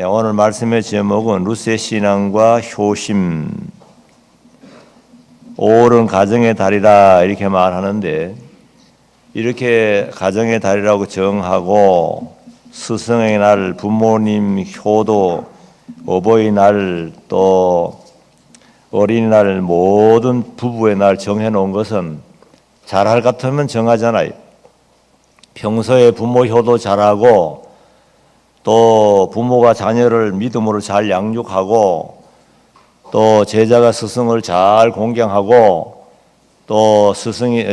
오늘 말씀의 제목은 루세 신앙과 효심, 5월은 가정의 달이라 이렇게 말하는데, 이렇게 가정의 달이라고 정하고 스승의 날, 부모님 효도, 어버이날, 또 어린이날, 모든 부부의 날 정해놓은 것은 잘할 것 같으면 정하잖아요. 평소에 부모 효도 잘하고 또 부모가 자녀를 믿음으로 잘 양육하고 또 제자가 스승을 잘 공경하고 또 스승이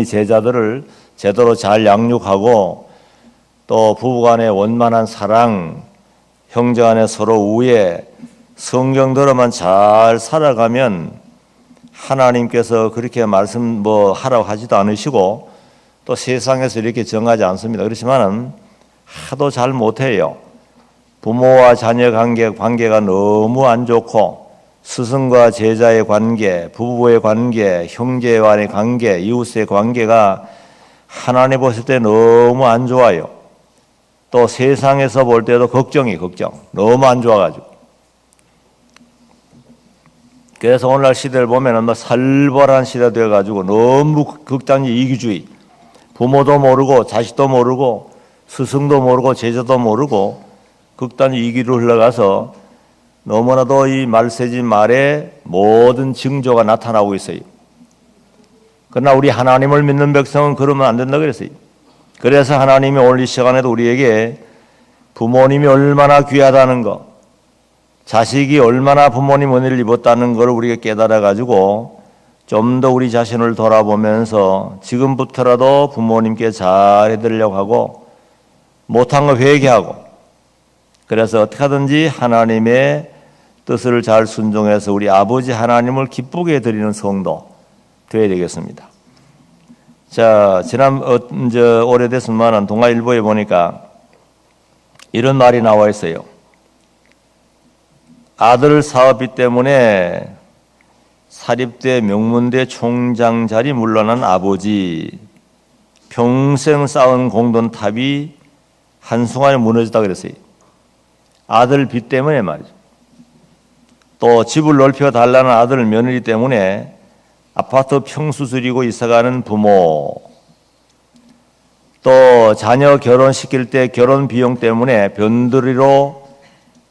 제자들을 제대로 잘 양육하고 또 부부간의 원만한 사랑, 형제간의 서로 우애, 성경대로만 잘 살아가면 하나님께서 그렇게 말씀 하라고 하지도 않으시고 또 세상에서 이렇게 정하지 않습니다. 그렇지만은 하도 잘 못해요. 부모와 자녀 관계가 너무 안 좋고 스승과 제자의 관계, 부부의 관계, 형제와의 관계, 이웃의 관계가 하나님 보실 때 너무 안 좋아요. 또 세상에서 볼 때도 걱정. 너무 안 좋아가지고. 그래서 오늘날 시대를 보면은 살벌한 시대 되어가지고 너무 극단적 이기주의. 부모도 모르고 자식도 모르고 스승도 모르고 제자도 모르고 극단적 이기로 흘러가서 너무나도 이 말세진 말에 모든 징조가 나타나고 있어요. 그러나 우리 하나님을 믿는 백성은 그러면 안 된다 그랬어요. 그래서 하나님이 오늘 이 시간에도 우리에게 부모님이 얼마나 귀하다는 것, 자식이 얼마나 부모님 은혜를 입었다는 것을 우리가 깨달아가지고 좀 더 우리 자신을 돌아보면서 지금부터라도 부모님께 잘 해드리려고 하고 못한 거 회개하고 그래서 어떻게 하든지 하나님의 뜻을 잘 순종해서 우리 아버지 하나님을 기쁘게 해드리는 성도 되어야 되겠습니다. 자, 오래됐으면 동아일보에 보니까 이런 말이 나와 있어요. 아들 사업비 때문에 사립대 명문대 총장 자리 물러난 아버지, 평생 쌓은 공돈탑이 한순간에 무너졌다 그랬어요. 아들 빚 때문에 말이죠. 또 집을 넓혀달라는 아들 며느리 때문에 아파트 평수 줄이고 이사가는 부모, 또 자녀 결혼시킬 때 결혼 비용 때문에 변두리로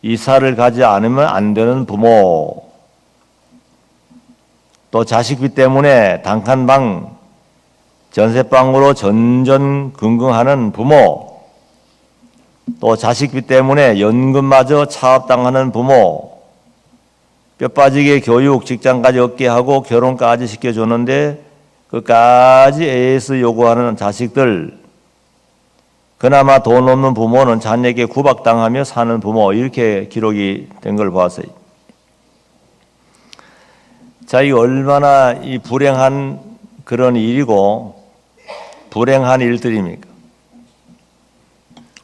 이사를 가지 않으면 안 되는 부모, 또 자식비 때문에 단칸방 전세방으로 전전긍긍하는 부모, 또 자식비 때문에 연금마저 차압당하는 부모, 뼈빠지게 교육, 직장까지 얻게 하고 결혼까지 시켜줬는데 그까지 AS 요구하는 자식들, 그나마 돈 없는 부모는 자녀에게 구박당하며 사는 부모, 이렇게 기록이 된 걸 보았어요. 자, 이 얼마나 이 불행한 그런 일이고 불행한 일들입니까?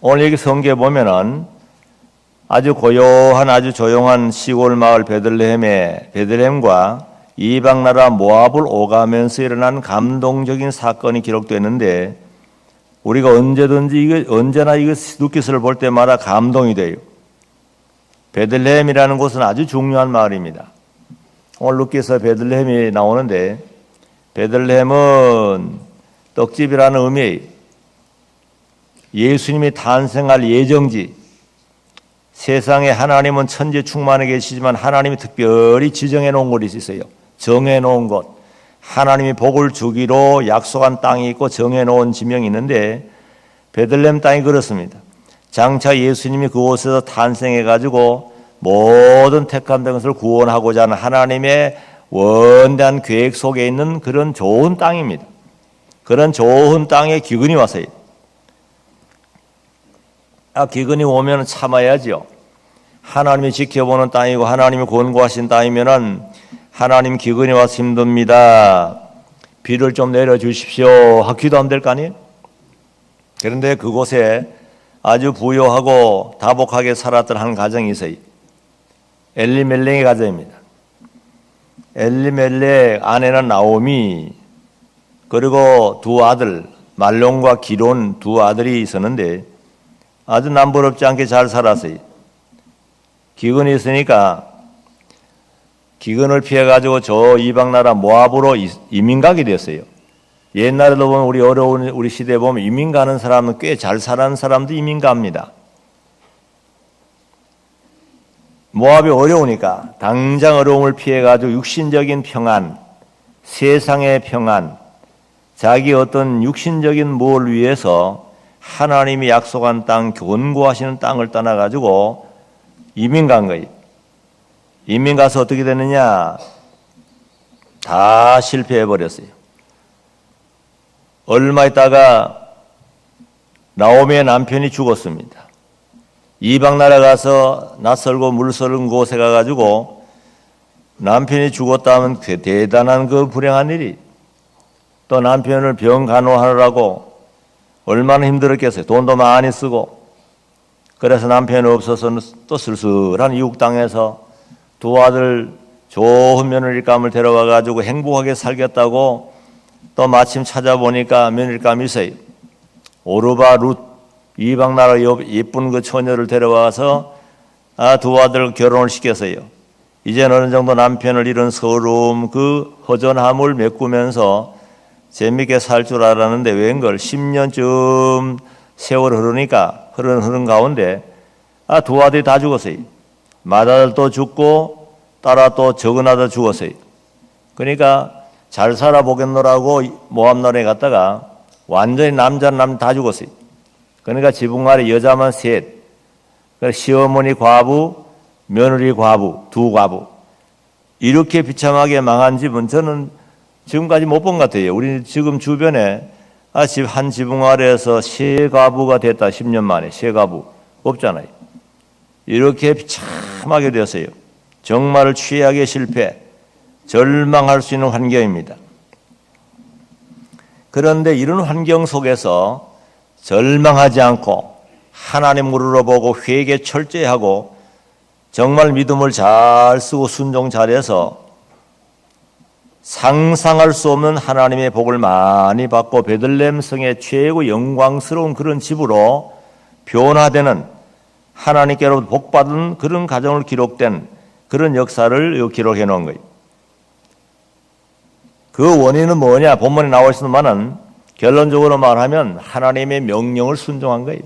오늘 여기 성경에 보면은 아주 고요한 아주 조용한 시골 마을 베들레헴과 이방 나라 모압을 오가면서 일어난 감동적인 사건이 기록되는데 우리가 언제나 이거 루키스를 볼 때마다 감동이 돼요. 베들레헴이라는 곳은 아주 중요한 마을입니다. 오늘 루키스 베들레헴이 나오는데 베들레헴은 떡집이라는 의미예요. 예수님이 탄생할 예정지, 세상에 하나님은 천지 충만해 계시지만 하나님이 특별히 지정해 놓은 곳이 있어요. 정해 놓은 곳. 하나님이 복을 주기로 약속한 땅이 있고 정해 놓은 지명이 있는데 베들레헴 땅이 그렇습니다. 장차 예수님이 그곳에서 탄생해 가지고 모든 택한 것을 구원하고자 하는 하나님의 원대한 계획 속에 있는 그런 좋은 땅입니다. 그런 좋은 땅에 기근이 왔어요. 기근이 오면 참아야죠. 하나님이 지켜보는 땅이고 하나님이 권고하신 땅이면은 하나님 기근이 와서 힘듭니다. 비를 좀 내려주십시오. 기도 안 될 거 아니에요? 그런데 그곳에 아주 부유하고 다복하게 살았던 한 가정이 있어요. 엘리멜렉의 가정입니다. 엘리멜렉 아내는 나오미, 그리고 두 아들 말론과 기론 두 아들이 있었는데 아주 남부럽지 않게 잘 살았어요. 기근이 있으니까 기근을 피해가지고 저 이방나라 모압으로 이민 가게 됐어요. 옛날에도 보면 우리 어려운 우리 시대에 보면 이민 가는 사람은 꽤 잘 사는 사람도 이민 갑니다. 모압이 어려우니까 당장 어려움을 피해가지고 육신적인 평안, 세상의 평안, 자기 어떤 육신적인 뭘 위해서 하나님이 약속한 땅, 견고하시는 땅을 떠나가지고 이민 간 거예요. 이민 가서 어떻게 됐느냐? 다 실패해버렸어요. 얼마 있다가 나오미의 남편이 죽었습니다. 이방 나라 가서 낯설고 물설은 곳에 가가지고 남편이 죽었다 하면 대단한 그 불행한 일이, 또 남편을 병 간호하느라고 얼마나 힘들었겠어요. 돈도 많이 쓰고. 그래서 남편이 없어서 또 쓸쓸한 이국 땅에서 두 아들 좋은 며느리감을 데려와가지고 행복하게 살겠다고 또 마침 찾아보니까 며느리감이 있어요. 오르바 룻, 이방 나라 예쁜 그 처녀를 데려와서 두 아들 결혼을 시켰어요. 이제는 어느 정도 남편을 잃은 서러움, 그 허전함을 메꾸면서 재밌게 살 줄 알았는데 웬걸 10년쯤 세월 흐르니까 흐른 가운데 두 아들이 다 죽었어요. 맏아들도 죽고 딸아 또 적은 아들 죽었어요. 그러니까 잘 살아보겠노라고 모압 나라에 갔다가 완전히 남자는 다 죽었어요. 그러니까 지붕 아래 여자만 셋. 그러니까 시어머니 과부, 며느리 과부, 두 과부. 이렇게 비참하게 망한 집은 저는 지금까지 못 본 것 같아요. 우리 지금 주변에 한 지붕 아래에서 세 과부가 됐다. 10년 만에 세 과부. 없잖아요. 이렇게 비참하게 되었어요. 정말 최악의 실패, 절망할 수 있는 환경입니다. 그런데 이런 환경 속에서 절망하지 않고 하나님 우러러보고 회개 철저히 하고 정말 믿음을 잘 쓰고 순종 잘해서 상상할 수 없는 하나님의 복을 많이 받고 베들레헴 성의 최고 영광스러운 그런 집으로 변화되는, 하나님께로부터 복받은 그런 가정을 기록된 그런 역사를 기록해 놓은 거예요. 그 원인은 뭐냐? 본문에 나와 있지만은 결론적으로 말하면 하나님의 명령을 순종한 거예요.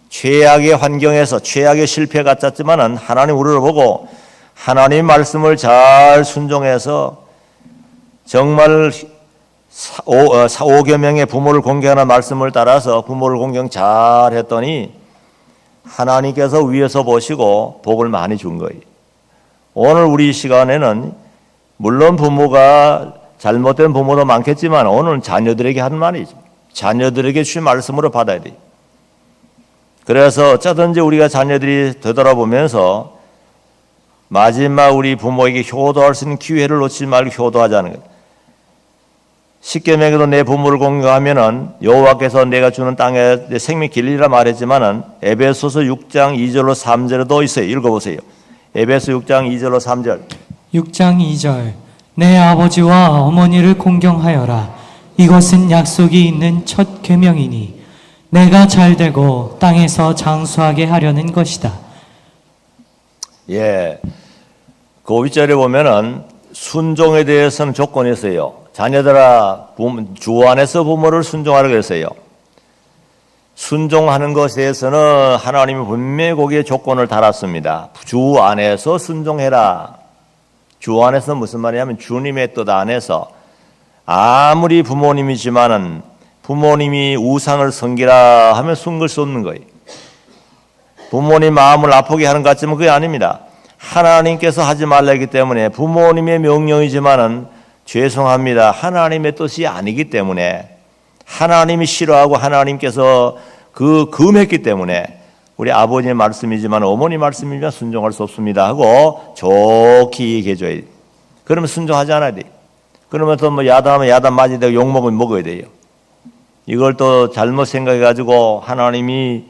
최악의 환경에서 최악의 실패 같았지만은 하나님 우러러보고 하나님 말씀을 잘 순종해서 정말 5개 명의 부모를 공경하는 말씀을 따라서 부모를 공경 잘 했더니 하나님께서 위에서 보시고 복을 많이 준 거예요. 오늘 우리 시간에는 물론 부모가 잘못된 부모도 많겠지만 오늘은 자녀들에게 하는 말이죠. 자녀들에게 주신 말씀으로 받아야 돼요. 그래서 어쩌든지 우리가 자녀들이 되돌아보면서 마지막 우리 부모에게 효도할 수 있는 기회를 놓치지 말고 효도하자는 거예요. 십계명에도 내 부모를 공경하면은 여호와께서 내가 주는 땅에 내 생명 길리라 말했지만은 에베소서 6장 2절로 3절에도 있어요. 읽어보세요. 에베소 6장 2절로 3절. 6장 2절. 내 아버지와 어머니를 공경하여라. 이것은 약속이 있는 첫 계명이니 내가 잘되고 땅에서 장수하게 하려는 것이다. 예, 그 윗절에 보면은 순종에 대해서는 조건이 있어요. 자녀들아 주 안에서 부모를 순종하라 그랬어요. 순종하는 것에 대해서는 하나님이 분명히 거기에 조건을 달았습니다. 주 안에서 순종해라. 주 안에서 무슨 말이냐면 주님의 뜻 안에서, 아무리 부모님이지만은 부모님이 우상을 섬기라 하면 숨길 수 없는 거예요. 부모님 마음을 아프게 하는 것 같지만 그게 아닙니다. 하나님께서 하지 말라기 때문에 부모님의 명령이지만은 죄송합니다. 하나님의 뜻이 아니기 때문에, 하나님이 싫어하고 하나님께서 금했기 때문에 우리 아버지의 말씀이지만 어머니 말씀이면 순종할 수 없습니다 하고 좋게 얘기해 줘야 돼요. 그러면 순종하지 않아야 돼요. 그러면 또 뭐 야단하면 야단 맞이 되고 욕먹으면 먹어야 돼요. 이걸 또 잘못 생각해 가지고 하나님의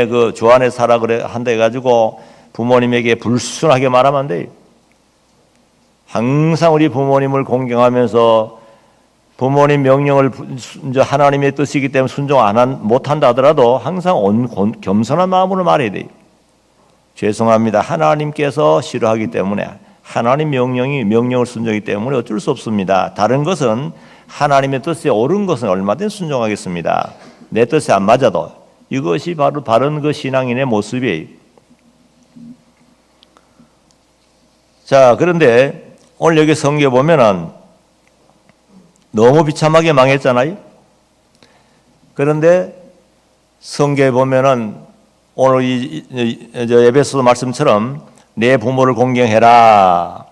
그 주 안에 살아 그래 한다 해 가지고 부모님에게 불순하게 말하면 안 돼요. 항상 우리 부모님을 공경하면서 부모님 명령을 이제 하나님의 뜻이기 때문에 순종 못한다 하더라도 항상 겸손한 마음으로 말해야 돼요. 죄송합니다. 하나님께서 싫어하기 때문에 하나님 명령을 순종하기 때문에 어쩔 수 없습니다. 다른 것은 하나님의 뜻에 옳은 것은 얼마든지 순종하겠습니다. 내 뜻에 안 맞아도 이것이 바로 바른 그 신앙인의 모습이에요. 자, 그런데 오늘 여기 성경에 보면은 너무 비참하게 망했잖아요. 그런데 성경에 보면은 오늘 에베소서 말씀처럼 내 부모를 공경해라.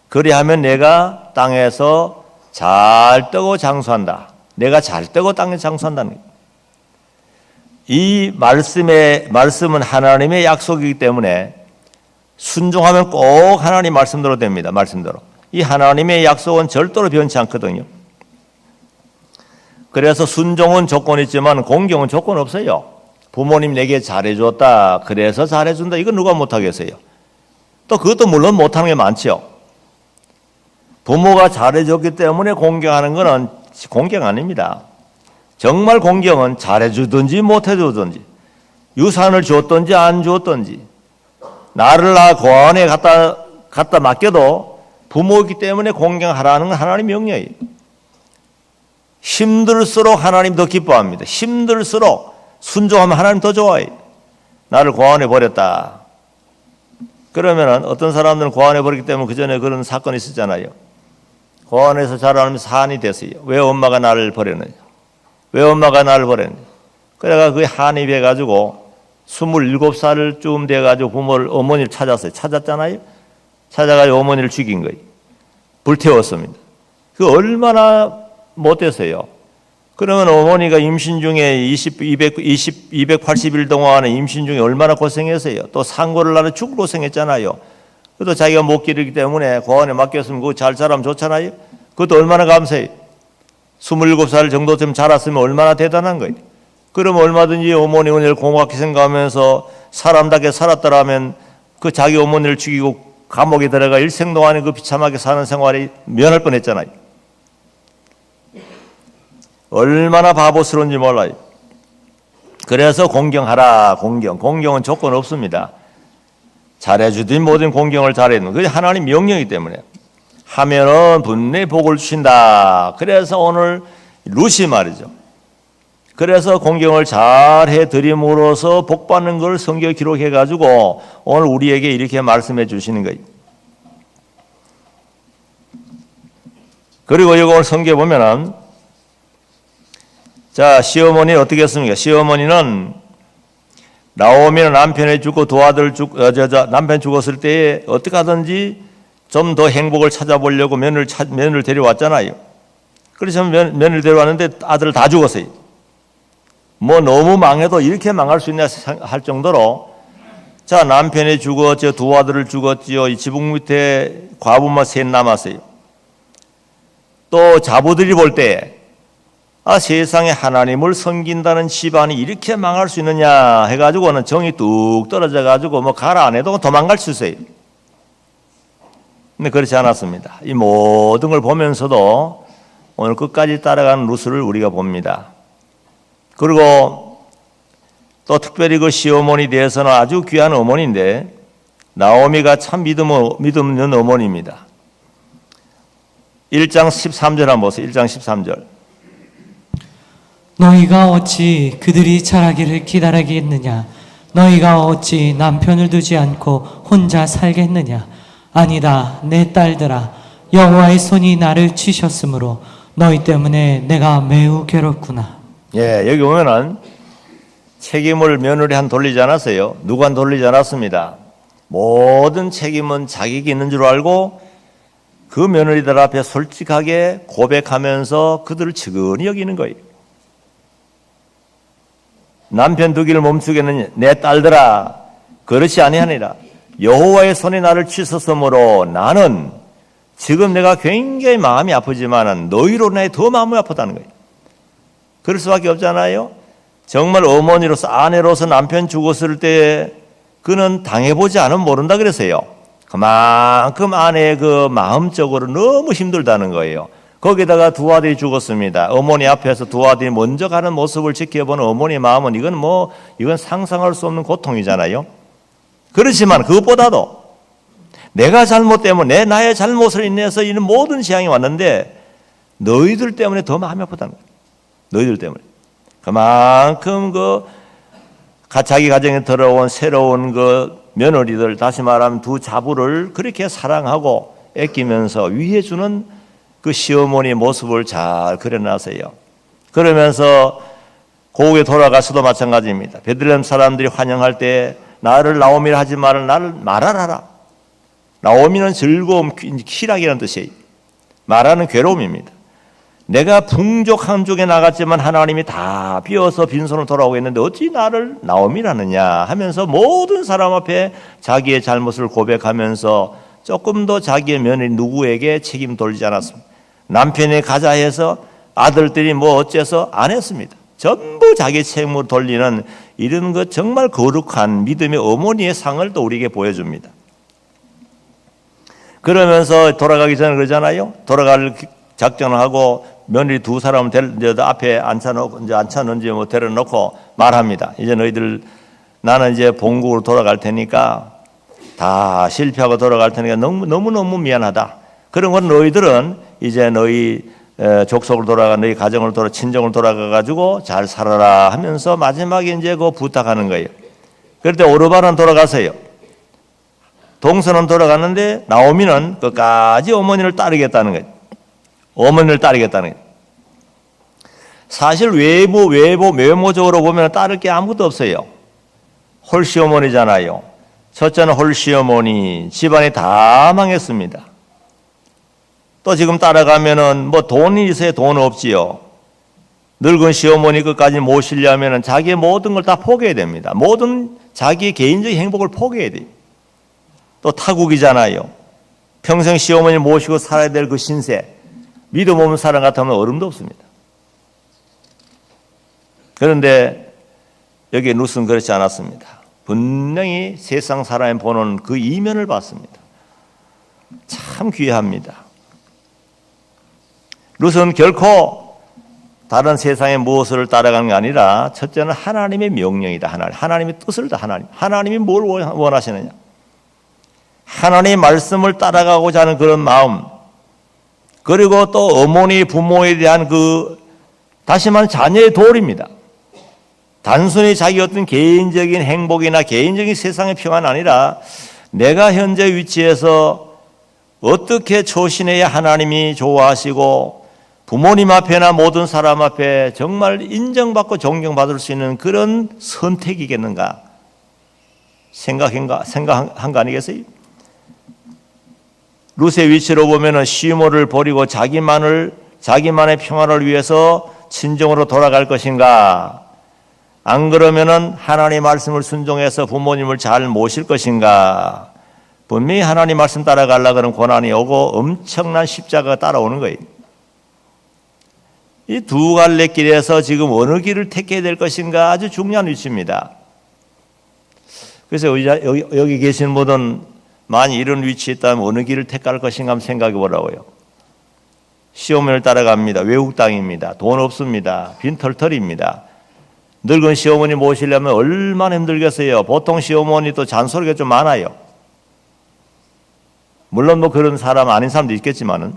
그리하면 내가 땅에서 잘 뜨고 장수한다. 내가 잘 뜨고 땅에 장수한다는 거예요. 이 말씀은 하나님의 약속이기 때문에 순종하면 꼭 하나님 말씀대로 됩니다. 말씀대로. 이 하나님의 약속은 절대로 변치 않거든요. 그래서 순종은 조건이 있지만 공경은 조건 없어요. 부모님 내게 잘해줬다. 그래서 잘해준다. 이건 누가 못하겠어요. 또 그것도 물론 못하는 게 많죠. 부모가 잘해줬기 때문에 공경하는 것은 공경 아닙니다. 정말 공경은 잘해주든지 못해주든지 유산을 줬든지 안 줬든지 나를 고아원에 갖다 맡겨도 부모이기 때문에 공경하라는 건 하나님 명령이에요. 힘들수록 하나님 더 기뻐합니다. 힘들수록 순종하면 하나님 더 좋아해요. 나를 고아원에 버렸다. 그러면 어떤 사람들은 고아원에 버렸기 때문에 그 전에 그런 사건이 있었잖아요. 고아원에서 자라면서 사안이 됐어요. 왜 엄마가 나를 버렸느냐. 왜 엄마가 나를 버렸느냐. 그래가 그게 한이 돼가지고 27살쯤 돼가지고 어머니를 찾았어요. 찾았잖아요. 찾아가지고 어머니를 죽인 거예요. 불태웠습니다. 그 얼마나 못됐어요. 그러면 어머니가 임신 중에 280일 동안에 임신 중에 얼마나 고생했어요. 또 상고를 나는 죽을 고생했잖아요. 그것도 자기가 못 기르기 때문에 고아원에 맡겼으면 그거 잘 자라면 좋잖아요. 그것도 얼마나 감사해요. 27살 정도쯤 자랐으면 얼마나 대단한 거예요. 그러면 얼마든지 어머니 은혜를 고맙게 생각하면서 사람답게 살았더라면 그 자기 어머니를 죽이고 감옥에 들어가 일생 동안에 그 비참하게 사는 생활이 면할 뻔했잖아요. 얼마나 바보스러운지 몰라요. 그래서 공경하라. 공경은 조건 없습니다. 잘해주든 뭐든 공경을 잘해야 되는 그게 하나님 명령이기 때문에 하면은 분명히 복을 주신다. 그래서 오늘 루시 말이죠. 그래서 공경을 잘 해드림으로써 복받는 걸 성경에 기록해가지고 오늘 우리에게 이렇게 말씀해 주시는 거예요. 그리고 이거 오늘 성경에 보면은 자, 시어머니 어떻게 했습니까? 시어머니는 나오미는 남편이 죽고 두 아들 남편 죽었을 때에 어떻게 하든지 좀 더 행복을 찾아보려고 며느리를 데려왔잖아요. 그래서 며느리를 데려왔는데 아들 다 죽었어요. 뭐 너무 망해도 이렇게 망할 수 있냐 할 정도로 자, 남편이 죽었죠. 두 아들을 죽었지요. 이 지붕 밑에 과부만 셋 남았어요. 또 자부들이 볼 때 세상에 하나님을 섬긴다는 집안이 이렇게 망할 수 있느냐 해가지고는 정이 뚝 떨어져가지고 뭐 가라 안 해도 도망갈 수 있어요. 근데 그렇지 않았습니다. 이 모든 걸 보면서도 오늘 끝까지 따라가는 루스를 우리가 봅니다. 그리고 또 특별히 그 시어머니 대해서는 아주 귀한 어머니인데 나오미가 참 믿음 있는 어머니입니다. 1장 13절 한번 보세요. 1장 13절. 너희가 어찌 그들이 자라기를 기다리겠느냐? 너희가 어찌 남편을 두지 않고 혼자 살겠느냐? 아니다, 내 딸들아, 여호와의 손이 나를 치셨으므로 너희 때문에 내가 매우 괴롭구나. 예, 여기 보면은 책임을 며느리한테 돌리지 않았어요. 누구한테 돌리지 않았습니다. 모든 책임은 자기에게 있는 줄 알고 그 며느리들 앞에 솔직하게 고백하면서 그들을 측은히 여기는 거예요. 남편 두기를 멈추겠느냐? 내 딸들아, 그렇지 아니하니라. 여호와의 손이 나를 치셨으므로 나는 지금 내가 굉장히 마음이 아프지만 너희로 인해 더 마음이 아프다는 거예요. 그럴 수밖에 없잖아요. 정말 어머니로서 아내로서 남편 죽었을 때 그는 당해보지 않으면 모른다 그랬어요. 그만큼 아내의 그 마음적으로 너무 힘들다는 거예요. 거기다가 두 아들이 죽었습니다. 어머니 앞에서 두 아들이 먼저 가는 모습을 지켜보는 어머니의 마음은 이건 상상할 수 없는 고통이잖아요. 그렇지만 그것보다도 내가 잘못 때문에 나의 잘못을 인해서 이런 모든 재앙이 왔는데 너희들 때문에 더 마음이 아프다는 거예요. 너희들 때문에. 그만큼 자기 가정에 들어온 새로운 며느리들, 다시 말하면 두 자부를 그렇게 사랑하고 아끼면서 위해주는 그 시어머니의 모습을 잘 그려놨어요. 그러면서 고국에 돌아가서도 마찬가지입니다. 베들레헴 사람들이 환영할 때 나를 나오미라 하지 말라, 나를 마라라라. 나오미는 즐거움, 희락이라는 뜻이에요. 마라는 괴로움입니다. 내가 풍족 함족에 나갔지만 하나님이 다 비어서 빈손으로 돌아오고 있는데 어찌 나를 나오미라느냐 하면서 모든 사람 앞에 자기의 잘못을 고백하면서 조금 더 자기의 며느리 누구에게 책임 돌리지 않았습니다. 남편이 가자 해서 아들들이 어째서 안 했습니다. 전부 자기 책임으로 돌리는 이런 것 정말 거룩한 믿음의 어머니의 상을 또 우리에게 보여줍니다. 그러면서 돌아가기 전에 그러잖아요. 돌아갈 작전을 하고 며느리 두 사람을 앞에 앉혀놓은지 데려놓고 말합니다. 이제 너희들 나는 이제 본국으로 돌아갈 테니까 다 실패하고 돌아갈 테니까 너무너무 미안하다. 그런 건 너희들은 이제 너희 족속으로 돌아가 너희 가정으로 친정으로 돌아가 가지고 잘 살아라 하면서 마지막에 이제 부탁하는 거예요. 그럴 때 오르바는 돌아가서요. 동서는 돌아갔는데 나오미는 끝까지 어머니를 따르겠다는 거예요. 어머니를 따르겠다는 거예요. 사실 외모적으로 보면 따를 게 아무것도 없어요. 홀시어머니잖아요. 첫째는 홀시어머니, 집안이 다 망했습니다. 또 지금 따라가면은 돈이 있어야 돈 없지요. 늙은 시어머니 끝까지 모시려면은 자기의 모든 걸 다 포기해야 됩니다. 모든 자기의 개인적인 행복을 포기해야 돼요. 또 타국이잖아요. 평생 시어머니 모시고 살아야 될 그 신세. 믿음 없는 사람 같으면 어림도 없습니다. 그런데 여기 룻은 그렇지 않았습니다. 분명히 세상 사람이 보는 그 이면을 봤습니다. 참 귀합니다. 룻은 결코 다른 세상의 무엇을 따라가는 게 아니라 첫째는 하나님의 명령이다. 하나님의 뜻을 다 하나님이 뭘 원하시느냐. 하나님의 말씀을 따라가고자 하는 그런 마음, 그리고 또 어머니 부모에 대한 다시 말하면 자녀의 도리입니다. 단순히 자기 어떤 개인적인 행복이나 개인적인 세상의 평안이 아니라 내가 현재 위치에서 어떻게 처신해야 하나님이 좋아하시고 부모님 앞에나 모든 사람 앞에 정말 인정받고 존경받을 수 있는 그런 선택이겠는가 생각한 거 아니겠어요? 룻의 위치로 보면은 시므를 버리고 자기만의 평안을 위해서 친정으로 돌아갈 것인가? 안 그러면은 하나님 말씀을 순종해서 부모님을 잘 모실 것인가? 분명히 하나님 말씀 따라가려고 하는 고난이 오고 엄청난 십자가가 따라오는 거예요. 이 두 갈래 길에서 지금 어느 길을 택해야 될 것인가 아주 중요한 위치입니다. 그래서 여기 계신 분은 만약 이런 위치에 있다면 어느 길을 택할 것인가 한번 생각해 보라고요. 시어머니를 따라갑니다. 외국 땅입니다. 돈 없습니다. 빈털털입니다. 늙은 시어머니 모시려면 얼마나 힘들겠어요. 보통 시어머니도 잔소리가 좀 많아요. 물론 그런 사람 아닌 사람도 있겠지만은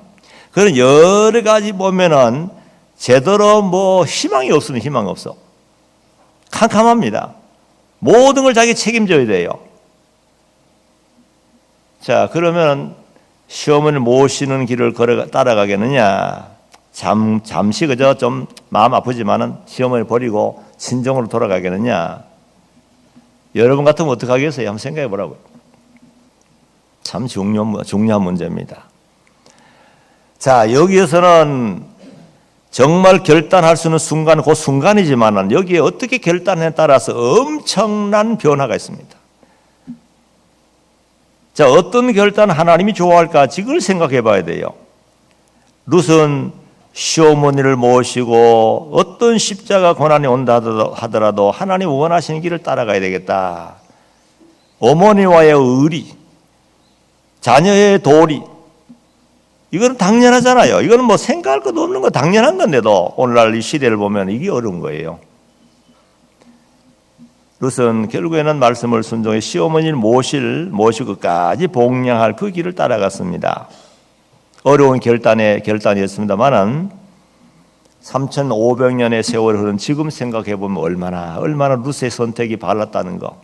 그런 여러 가지 보면은 제대로 희망이 없으면 희망이 없어. 캄캄합니다. 모든 걸 자기 책임져야 돼요. 자, 그러면 시어머니를 모시는 길을 따라가겠느냐? 잠시 그저 좀 마음 아프지만은 시어머니 버리고 친정으로 돌아가겠느냐? 여러분 같으면 어떻게 하겠어요? 한번 생각해 보라고요. 참 중요한 문제입니다. 자, 여기에서는 정말 결단할 수 있는 순간, 그 순간이지만은 여기에 어떻게 결단에 따라서 엄청난 변화가 있습니다. 자, 어떤 결단 하나님이 좋아할까? 이걸 생각해 봐야 돼요. 룻은 시어머니를 모시고 어떤 십자가 고난이 온다 하더라도 하나님 원하시는 길을 따라가야 되겠다. 어머니와의 의리, 자녀의 도리, 이거는 당연하잖아요. 이거는 뭐 생각할 것도 없는 거 당연한 건데도 오늘날 이 시대를 보면 이게 어려운 거예요. 룻은 결국에는 말씀을 순종해 시어머니를 모시고 끝까지 복양할 그 길을 따라갔습니다. 어려운 결단이었습니다만은 3,500년의 세월을 흐른 지금 생각해 보면 얼마나 룻의 선택이 발랐다는 거,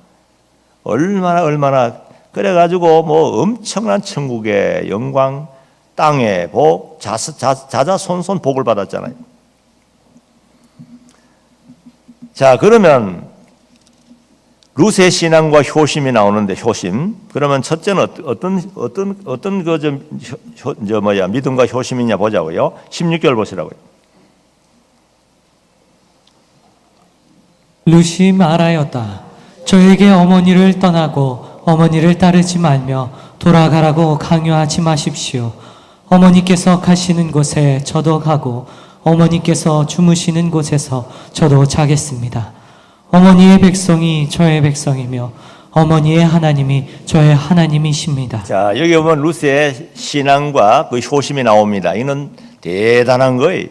얼마나 그래가지고 뭐 엄청난 천국의 영광, 땅의 복, 자자손손 복을 받았잖아요. 자, 그러면 룻의 신앙과 효심이 나오는데, 효심. 그러면 첫째는 어떤 믿음과 효심이냐 보자고요. 16절 보시라고요. 룻이 말하였다. 저에게 어머니를 떠나고 어머니를 따르지 말며 돌아가라고 강요하지 마십시오. 어머니께서 가시는 곳에 저도 가고 어머니께서 주무시는 곳에서 저도 자겠습니다. 어머니의 백성이 저의 백성이며 어머니의 하나님이 저의 하나님이십니다. 자, 여기 보면 룻의 신앙과 그 효심이 나옵니다. 이는 대단한 거예요.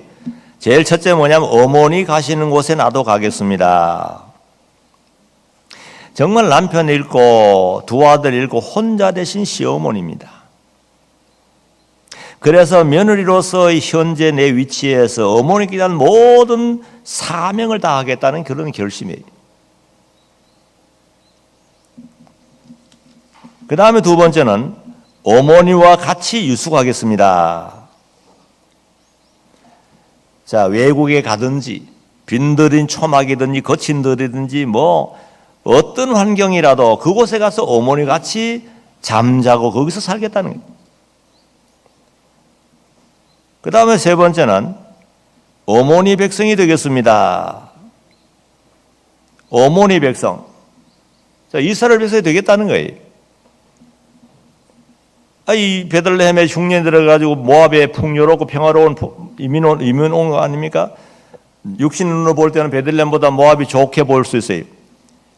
제일 첫째 뭐냐면 어머니 가시는 곳에 나도 가겠습니다. 정말 남편 잃고 두 아들 잃고 혼자 되신 시어머니입니다. 그래서 며느리로서 현재 내 위치에서 어머니께 대한 모든 사명을 다하겠다는 그런 결심이에요. 그 다음에 두 번째는 어머니와 같이 유숙하겠습니다. 자, 외국에 가든지 빈들인 초막이든지 거친 들이든지 뭐 어떤 환경이라도 그곳에 가서 어머니 같이 잠자고 거기서 살겠다는 거예요. 그 다음에 세 번째는 어머니 백성이 되겠습니다. 어머니 백성. 자, 이스라엘 백성이 되겠다는 거예요. 이 베들레헴에 흉년이 들어가지고 모압에 풍요롭고 평화로운 이민 온 거 아닙니까? 육신으로 볼 때는 베들레헴보다 모압이 좋게 볼 수 있어요.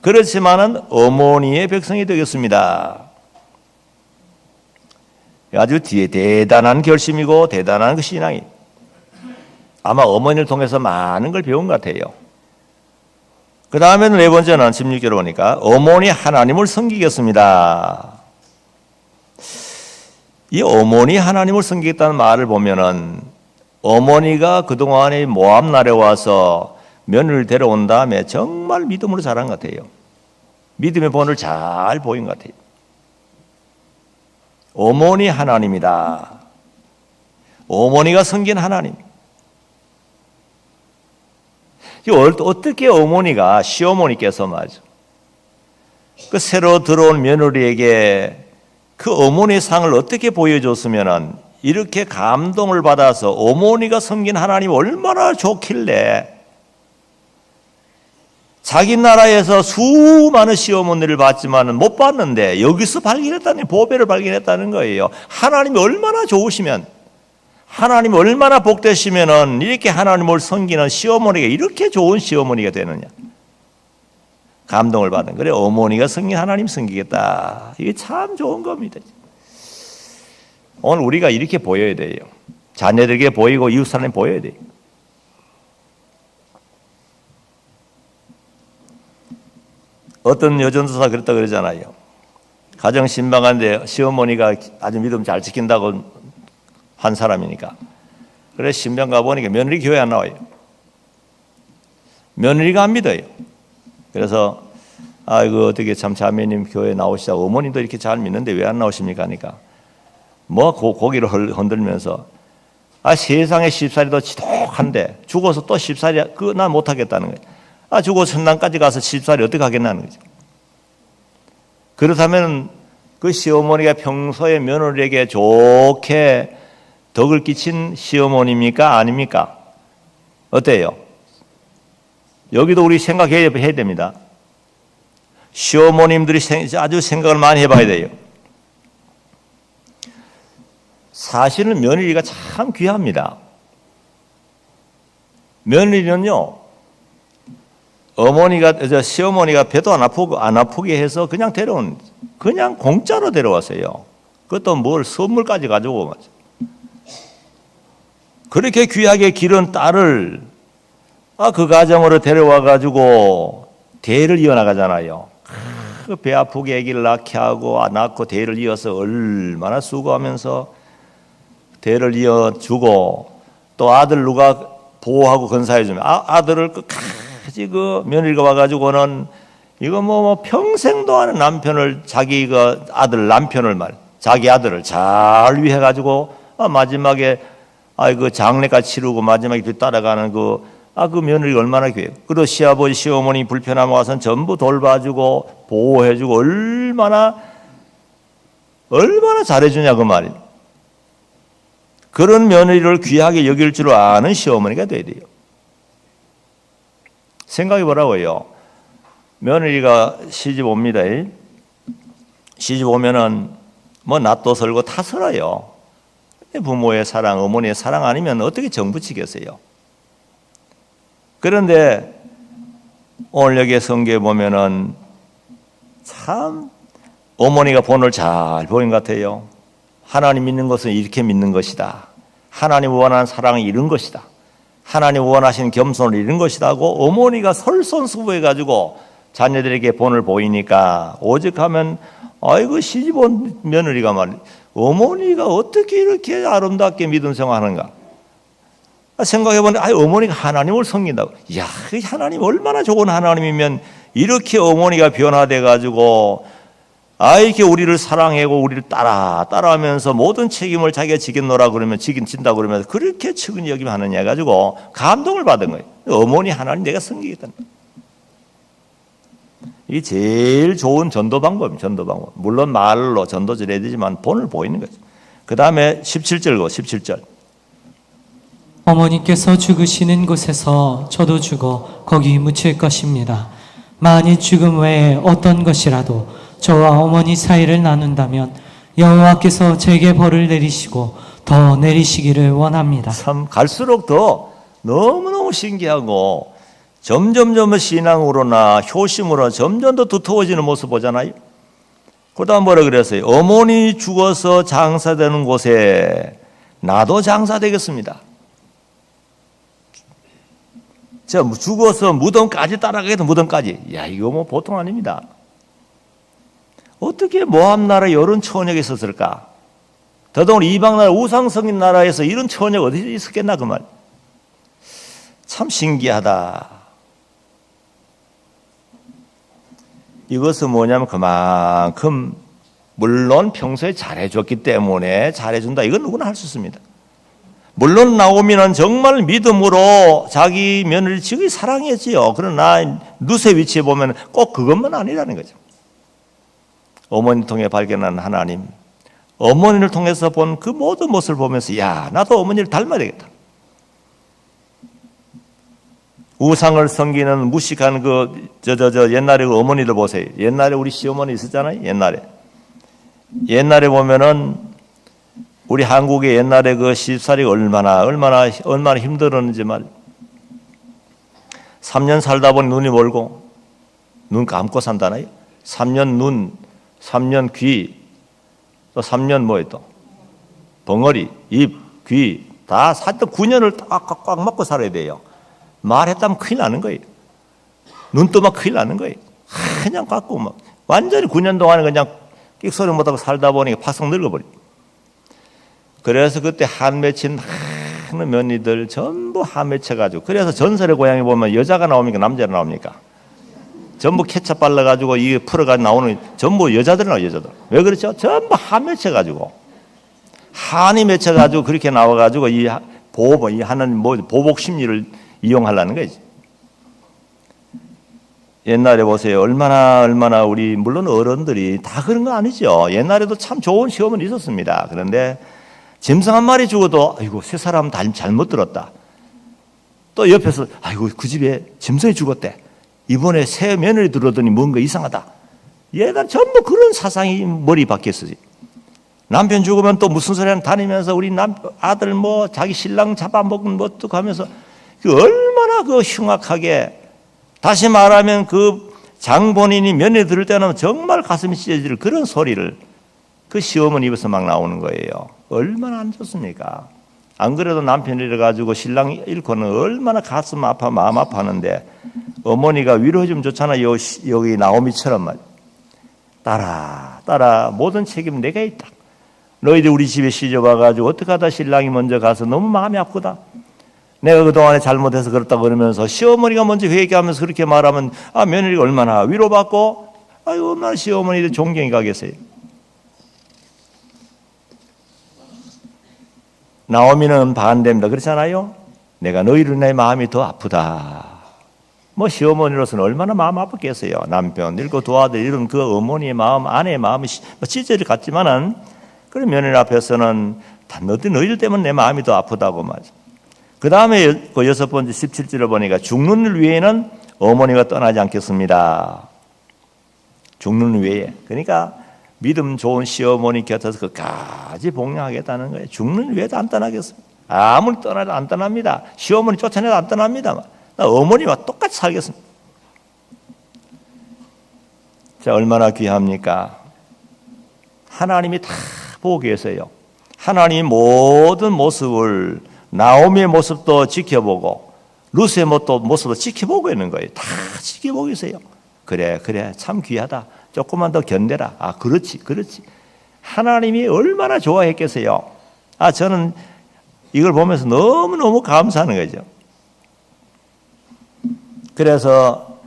그렇지만은 어머니의 백성이 되겠습니다. 아주 대단한 결심이고 대단한 그 신앙이 아마 어머니를 통해서 많은 걸 배운 것 같아요. 그 다음에는 네 번째는 16절에 보니까 어머니 하나님을 섬기겠습니다. 이 어머니 하나님을 섬기겠다는 말을 보면은 어머니가 그동안에 모압 나라에 와서 며느리를 데려온 다음에 정말 믿음으로 자란 것 같아요. 믿음의 본을 잘 보인 것 같아요. 어머니 하나님이다. 어머니가 섬긴 하나님. 어떻게 어머니가 시어머니께서 말이죠. 그 새로 들어온 며느리에게 그 어머니의 상을 어떻게 보여줬으면은 이렇게 감동을 받아서 어머니가 섬긴 하나님이 얼마나 좋길래 자기 나라에서 수많은 시어머니를 봤지만은 못 봤는데 여기서 발견했다는 보배를 발견했다는 거예요. 하나님이 얼마나 좋으시면 하나님이 얼마나 복되시면은 이렇게 하나님을 섬기는 시어머니가 이렇게 좋은 시어머니가 되느냐. 감동을 받은. 그래 어머니가 섬긴 하나님 섬기겠다. 이게 참 좋은 겁니다. 오늘 우리가 이렇게 보여야 돼요. 자녀들에게 보이고 이웃 사람에 보여야 돼요. 어떤 여전도사 그랬다 그러잖아요. 가정 신방한데 시어머니가 아주 믿음 잘 지킨다고 한 사람이니까. 그래 신방 가보니까 며느리 교회 안 나와요. 며느리가 안 믿어요. 그래서 이거 어떻게 참 자매님 교회 나오시자 어머님도 이렇게 잘 믿는데 왜 안 나오십니까 하니까 뭐 고기를 흔들면서 세상에 십살이도 지독한데 죽어서 또 십살이 난 못하겠다는 거예요. 죽어 천당까지 가서 십살이 어떻게 하겠냐는 거죠. 그렇다면 그 시어머니가 평소에 며느리에게 좋게 덕을 끼친 시어머니입니까 아닙니까? 어때요? 여기도 우리 생각해야 됩니다. 시어머님들이 아주 생각을 많이 해봐야 돼요. 사실은 며느리가 참 귀합니다. 며느리는요, 시어머니가 배도 안 아프게 해서 그냥 공짜로 데려왔어요. 그것도 뭘 선물까지 가지고 그렇게 귀하게 기른 딸을 그 가정으로 데려와 가지고 대를 이어나가잖아요. 그 배 아프게 아기를 낳게 하고 낳고 대를 이어서 얼마나 수고하면서 대를 이어주고 또 아들 누가 보호하고 건사해주면 아들을 끝까지 그 며느리가 와가지고는 이거 뭐 평생도 하는 남편을 자기가 아들 남편을 자기 아들을 잘 위해가지고 마지막에 그 장례까지 치르고 마지막에 뒤따라가는 그 며느리가 얼마나 귀해요. 그리고 시아버지 시어머니 불편하면 와서는 전부 돌봐주고 보호해주고 얼마나 잘해주냐 그 말이에요. 그런 며느리를 귀하게 여길 줄 아는 시어머니가 돼야 돼요. 생각해 보라고요. 며느리가 시집 옵니다. 시집 오면은 뭐 낫도 설고 다 설어요. 부모의 사랑, 어머니의 사랑 아니면 어떻게 정부치겠어요? 그런데 오늘 여기 성경에 보면은 참 어머니가 본을 잘 보인 것 같아요. 하나님 믿는 것은 이렇게 믿는 것이다. 하나님 원하는 사랑이 이런 것이다. 하나님 원하시는 겸손을 이런 것이다 하고 어머니가 설선수부해가지고 자녀들에게 본을 보이니까 오직하면 아이고 시집 온 며느리가 말이야. 어머니가 어떻게 이렇게 아름답게 믿음 생활하는가? 생각해보니 어머니가 하나님을 섬긴다고. 이야, 하나님 얼마나 좋은 하나님이면 이렇게 어머니가 변화돼가지고 이렇게 우리를 사랑하고 우리를 따라하면서 모든 책임을 자기가 지겠노라 그러면 진다 그러면서 그렇게 측은히 여기면 하느냐 해가지고 감동을 받은 거예요. 어머니 하나님 내가 섬기겠다는 거예요. 이게 제일 좋은 전도 방법이에요. 전도 방법. 물론 말로 전도를 해야 되지만 본을 보이는 거죠. 그 다음에 17절고 17절. 어머니께서 죽으시는 곳에서 저도 죽어 거기 묻힐 것입니다. 만일 죽음 외에 어떤 것이라도 저와 어머니 사이를 나눈다면 여호와께서 제게 벌을 내리시고 더 내리시기를 원합니다. 참 갈수록 더 너무너무 신기하고 점점 신앙으로나 효심으로 점점 더 두터워지는 모습 보잖아요. 그 다음 뭐라 그랬어요? 어머니 죽어서 장사되는 곳에 나도 장사되겠습니다. 죽어서 무덤까지 따라가겠다. 무덤까지. 야, 이거 뭐 보통 아닙니다. 어떻게 모압 나라 이런 처녀가 있었을까? 더더욱 이방 나라 우상성인 나라에서 이런 처녀가 어디 있었겠나 그 말. 참 신기하다. 이것은 뭐냐면 그만큼 물론 평소에 잘해줬기 때문에 잘해준다. 이건 누구나 할 수 있습니다. 물론 나오미는 정말 믿음으로 자기 며느리를 지극히 사랑했지요. 그러나 룻의 위치에 보면 꼭 그것만 아니라는 거죠. 어머니를 통해 발견한 하나님, 어머니를 통해서 본 그 모든 모습을 보면서 야, 나도 어머니를 닮아야 되겠다. 우상을 섬기는 무식한 옛날에 그 어머니들 보세요. 옛날에 우리 시어머니 있었잖아요. 옛날에 보면은 우리 한국의 옛날에 그 시집살이가 얼마나 힘들었는지 말. 3년 살다 보니 눈이 멀고 눈 감고 산다나요. 3년 눈, 3년 귀, 또 3년 뭐예요 또 벙어리, 입, 귀 다 살던 9년을 꽉 막고 살아야 돼요. 말했다면 큰일 나는 거예요. 눈 뜨면 큰일 나는 거예요. 그냥 깎고 막 완전히 9년 동안 그냥 끽소리 못하고 살다 보니까 팍 늙어버려. 그래서 그때 한 맺힌 많은 며느리들 전부 한 맺혀가지고 그래서 전설의 고향에 보면 여자가 나옵니까 남자가 나옵니까? 전부 케첩 발라가지고 이게 풀어가지고 나오는 전부 여자들 나와요. 여자들. 왜 그렇죠? 전부 한 맺혀가지고 한이 맺혀가지고 그렇게 나와가지고 이 하는 보복 심리를 이용하려는 거지. 옛날에 보세요. 얼마나 우리 물론 어른들이 다 그런 거 아니죠. 옛날에도 참 좋은 시어머니 있었습니다. 그런데 짐승 한 마리 죽어도 아이고 새 사람 잘못 들었다. 또 옆에서 아이고 그 집에 짐승이 죽었대. 이번에 새 며느리 들어오더니 뭔가 이상하다. 얘가 전부 그런 사상이 머리 박혔어요. 남편 죽으면 또 무슨 소리 하나 다니면서 우리 아들 뭐 자기 신랑 잡아먹은 뭐 어떡 하면서 얼마나 흉악하게 다시 말하면 그 장본인이 며느리 들을 때는 정말 가슴이 찢어질 그런 소리를 그 시어머니 입에서 막 나오는 거예요. 얼마나 안 좋습니까? 안 그래도 남편이 이래가지고 신랑 잃고는 얼마나 가슴 아파 마음 아파하는데 어머니가 위로해주면 좋잖아. 여기 나오미처럼 말. 딸아 모든 책임은 내가 있다. 너희들 우리 집에 시집 와가지고 어떻게 하다 신랑이 먼저 가서 너무 마음이 아프다. 내가 그동안에 잘못해서 그렇다 그러면서 시어머니가 먼저 회개하면서 그렇게 말하면 며느리가 얼마나 위로받고 얼마나 시어머니들 존경이 가겠어요. 나오미는 반대입니다. 그렇잖아요. 내가 너희로 내 마음이 더 아프다. 뭐 시어머니로서는 얼마나 마음 아팠겠어요. 남편, 늙고 두 아들 이런 그 어머니의 마음, 아내의 마음이 찢어질 것 같지만은 그런 며느리 앞에서는 너희들 때문에 내 마음이 더 아프다고 말이죠. 그 다음에 그 6번째 17절을 보니까 죽는 일 외에는 어머니가 떠나지 않겠습니다. 죽는 일 외에. 그러니까 믿음 좋은 시어머니 곁에서 끝까지 복양하겠다는 거예요. 죽는 일 외에도 안 떠나겠습니다. 아무리 떠나도 안 떠납니다. 시어머니 쫓아내도 안 떠납니다. 어머니와 똑같이 살겠습니다. 자, 얼마나 귀합니까? 하나님이 다 보고 계세요. 하나님이 모든 모습을 나오미의 모습도 지켜보고 루스의 모습도 지켜보고 있는 거예요. 다 지켜보고 있어요. 그래 참 귀하다. 조금만 더 견뎌라. 그렇지. 하나님이 얼마나 좋아했겠어요. 저는 이걸 보면서 너무너무 감사하는 거죠. 그래서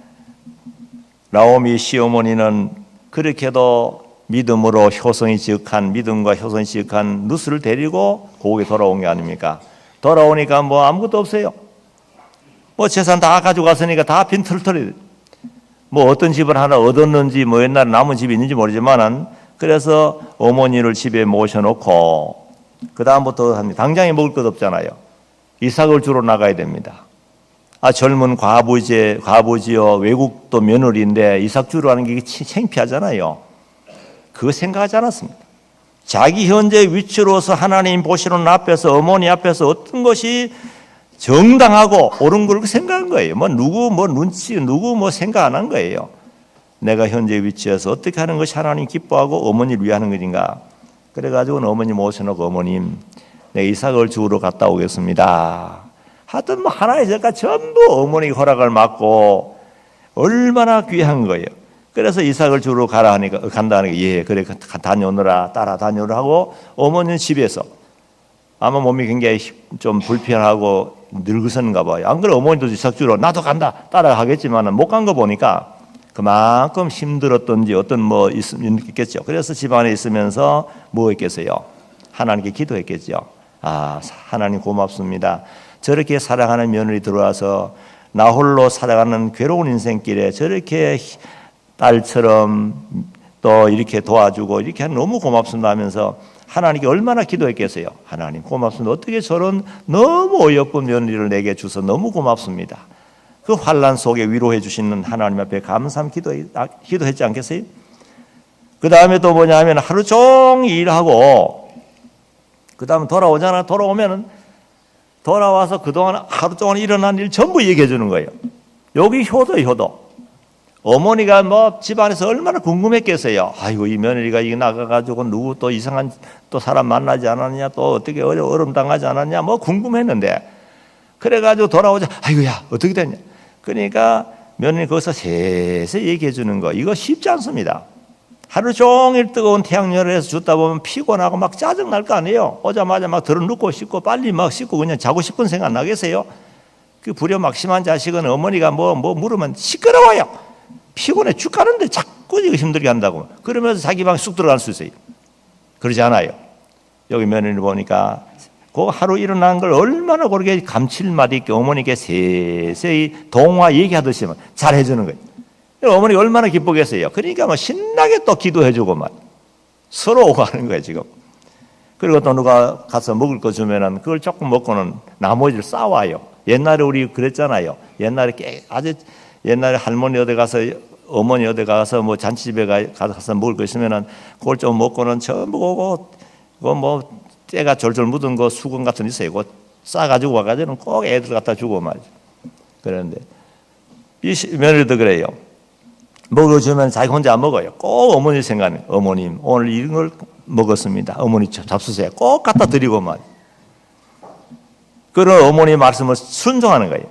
나오미 시어머니는 그렇게도 믿음과 효성이 지극한 루스를 데리고 고국에 돌아온 게 아닙니까? 돌아오니까 뭐 아무것도 없어요. 뭐 재산 다 가져갔으니까 다 빈털털이. 뭐 어떤 집을 하나 얻었는지 뭐 옛날에 남은 집이 있는지 모르지만은 그래서 어머니를 집에 모셔놓고 그 다음부터 합니다. 당장에 먹을 것 없잖아요. 이삭을 주러 나가야 됩니다. 젊은 과부지요 외국도 며느리인데 이삭 주러 가는 게 창피하잖아요. 그거 생각하지 않았습니다. 자기 현재 위치로서 하나님 보시는 앞에서 어머니 앞에서 어떤 것이 정당하고 옳은 걸 생각한 거예요. 누구 눈치 누구 생각 안 한 거예요. 내가 현재 위치에서 어떻게 하는 것이 하나님 기뻐하고 어머니를 위하는 것인가. 그래가지고 어머니 모셔놓고 어머님 내가 이삭을 주우러 갔다 오겠습니다. 하여튼 하나의 절까 전부 어머니 허락을 받고 얼마나 귀한 거예요. 그래서 이삭을 주러 간다 하니까 예 그래 다녀오느라 따라 다녀오라 하고 어머니는 집에서 아마 몸이 굉장히 좀 불편하고 늙으셨는가 봐요. 안 그래 어머니도 이삭 주러 나도 간다 따라가겠지만 못 간 거 보니까 그만큼 힘들었던지 어떤 있겠죠. 그래서 집안에 있으면서 뭐 했겠어요? 하나님께 기도했겠죠. 하나님 고맙습니다. 저렇게 사랑하는 며느리 들어와서 나 홀로 살아가는 괴로운 인생길에 저렇게 딸처럼 또 이렇게 도와주고 이렇게 하면 너무 고맙습니다 하면서 하나님께 얼마나 기도했겠어요. 하나님 고맙습니다. 어떻게 저런 너무 어여쁜 며느리를 내게 주셔서 너무 고맙습니다. 그 환난 속에 위로해 주시는 하나님 앞에 감사함 기도했지 않겠어요? 그 다음에 또 뭐냐면 하루 종일 일하고 그 다음에 돌아오면은 돌아와서 그동안 하루 동안 일어난 일 전부 얘기해 주는 거예요. 여기 효도. 어머니가 집안에서 얼마나 궁금했겠어요. 아이고 이 며느리가 이게 나가가지고 누구 또 이상한 또 사람 만나지 않았냐, 또 어떻게 어려움 당하지 않았냐, 궁금했는데 그래가지고 돌아오자. 아이고야 어떻게 됐냐. 그러니까 며느리 거기서 세세 얘기해 주는 거 이거 쉽지 않습니다. 하루 종일 뜨거운 태양열에서 죽다 보면 피곤하고 짜증 날 거 아니에요. 오자마자 들어눕고 씻고 빨리 씻고 그냥 자고 싶은 생각 나겠어요? 그 불효막심한 자식은 어머니가 물으면 시끄러워요. 피곤해 죽가는데 자꾸 이거 힘들게 한다고. 그러면서 자기 방에 쑥 들어갈 수 있어요. 그러지 않아요. 여기 며느리 보니까 그 하루 일어난 걸 얼마나 그렇게 감칠맛 있게 어머니께 세세히 동화 얘기하듯이 잘해주는 거예요. 어머니가 얼마나 기쁘겠어요. 그러니까 신나게 또 기도해주고 서로 오고 하는 거예요 지금. 그리고 또 누가 가서 먹을 거 주면은 그걸 조금 먹고는 나머지를 싸와요. 옛날에 우리 그랬잖아요. 옛날에 할머니 어디 가서 어머니 어디 가서 잔치집에 가서 먹을 거 있으면은 그걸 좀 먹고는 전부 그거 때가 졸졸 묻은 거 수건 같은 거 있어요. 그거 싸가지고 와가지고는 꼭 애들 갖다 주고 말이죠. 그런데 이 며느리도 그래요. 먹어주면 자기 혼자 안 먹어요. 꼭 어머니 생각해. 어머님 오늘 이런 걸 먹었습니다. 어머니 잡수세요. 꼭 갖다 드리고 그런 어머니 말씀을 순종하는 거예요.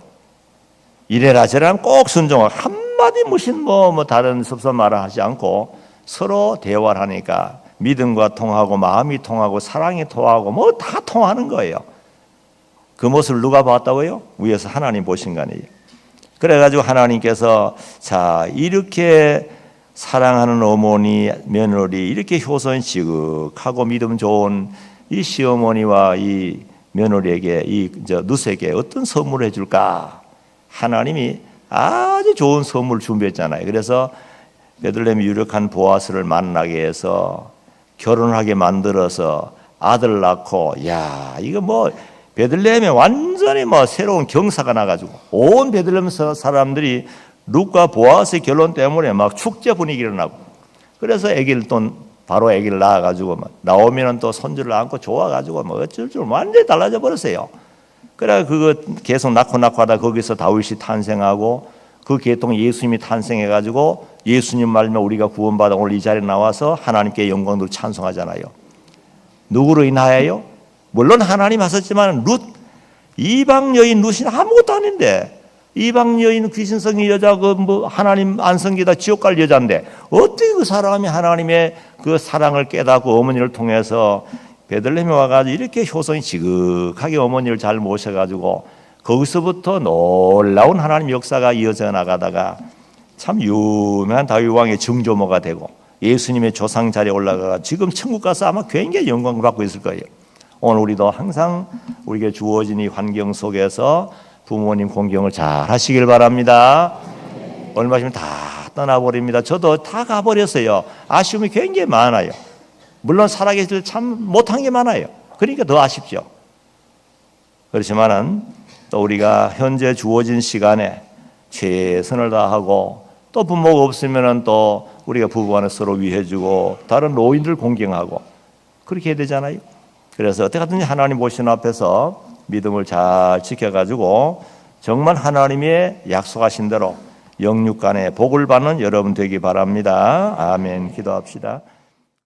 이래라 저래라 꼭 순종하고 한마디 무신 뭐 다른 섭섭한 말을 하지 않고 서로 대화를 하니까 믿음과 통하고 마음이 통하고 사랑이 통하고 뭐 다 통하는 거예요. 그 모습을 누가 봤다고요? 위에서 하나님 보신 거 아니에요. 그래가지고 하나님께서 자 이렇게 사랑하는 어머니 며느리 이렇게 효선 지극하고 믿음 좋은 이 시어머니와 이 며느리에게 이 누세에게 어떤 선물을 해줄까? 하나님이 아주 좋은 선물을 준비했잖아요. 그래서 베들레헴 유력한 보아스를 만나게 해서 결혼하게 만들어서 아들 낳고 야 이거 뭐 베들레헴에 완전히 뭐 새로운 경사가 나가지고 온 베들레헴 사람들이 룻과 보아스의 결혼 때문에 막 축제 분위기를 나고 그래서 아기를 또 바로 아기를 낳아가지고 막 나오면은 또 손주를 안고 좋아가지고 뭐 어쩔 줄 완전히 달라져 버렸어요. 그래 그거 계속 낳고 하다 거기서 다윗이 탄생하고 그 계통 예수님이 탄생해가지고 예수님 말면 우리가 구원받아 오늘 이 자리에 나와서 하나님께 영광으로 찬송하잖아요. 누구로 인하여요? 물론 하나님 하셨지만 룻 이방 여인 룻이 아무것도 아닌데 이방 여인 귀신성의 여자 그 뭐 하나님 안 섬기다 지옥 갈 여자인데 어떻게 그 사람이 하나님의 그 사랑을 깨닫고 어머니를 통해서 베들레헴에 와가지고 이렇게 효성이 지극하게 어머니를 잘 모셔가지고 거기서부터 놀라운 하나님 역사가 이어져 나가다가 참 유명한 다윗 왕의 증조모가 되고 예수님의 조상 자리에 올라가 지금 천국 가서 아마 굉장히 영광을 받고 있을 거예요. 오늘 우리도 항상 우리에게 주어진 이 환경 속에서 부모님 공경을 잘 하시길 바랍니다. 얼마 있으면 다 떠나버립니다. 저도 다 가버렸어요. 아쉬움이 굉장히 많아요. 물론 살아계실 때 참 못한 게 많아요. 그러니까 더 아쉽죠. 그렇지만은 또 우리가 현재 주어진 시간에 최선을 다하고 또 부모가 없으면은 또 우리가 부부간에 서로 위해주고 다른 노인들 공경하고 그렇게 해야 되잖아요. 그래서 어떻게 하든지 하나님 보시는 앞에서 믿음을 잘 지켜가지고 정말 하나님의 약속하신 대로 영육간에 복을 받는 여러분 되기 바랍니다. 아멘. 기도합시다.